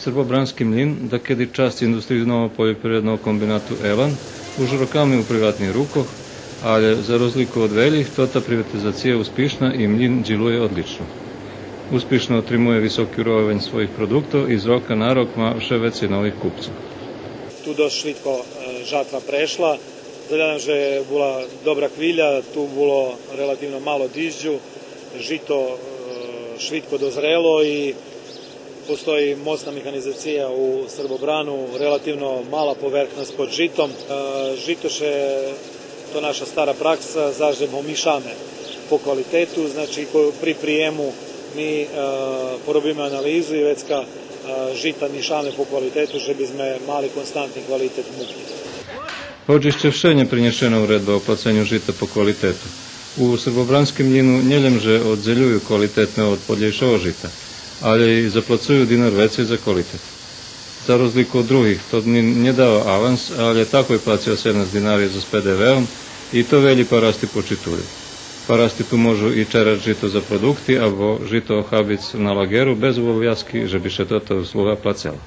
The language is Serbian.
Srbobranski mlin, da kedy časť industrijného poljoprivrednog kombinatu Elan už rokami u privatnih rukoh, ali za rozliku od veljih, tota privatizacija je uspješna i mlin džiluje odlično. Uspješno otrimuje visoki uroveň svojih produktov i z roka na rok má vše veci novih kupcov. Tu dosť švitko žatva prešla. Gledam, že bola dobra kvilja, tu bilo relativno malo dižđu, žito švitko dozrelo i postoji mocna mehanizacija u Srbobranu, relativno mala povrchnost pod žitom. Žitoše, to naša stara praksa, zaždemo mišame po kvalitetu, znači pri prijemu mi porobimo analizu i vecka žita mišame po kvalitetu, že bi sme mali konstantni kvalitet muki. Hođe ще vše не принešena uredba o placenju žita po kvalitetu. U Srbobranskim mljinu njeljemže odzeljuju kvalitetne od podljejšao žita, ali i zaplacuju dinar veći za kvalitet. Za rozliku od drugih, to nje dao avans, ali je tako i placio 17 dinarija za s PDV-om i to velji parasti počituju. Parasti tu možu i čerać žito za produkti, abo žito ohabic na lageru bez obovjazki, že bi še tota usluga placela.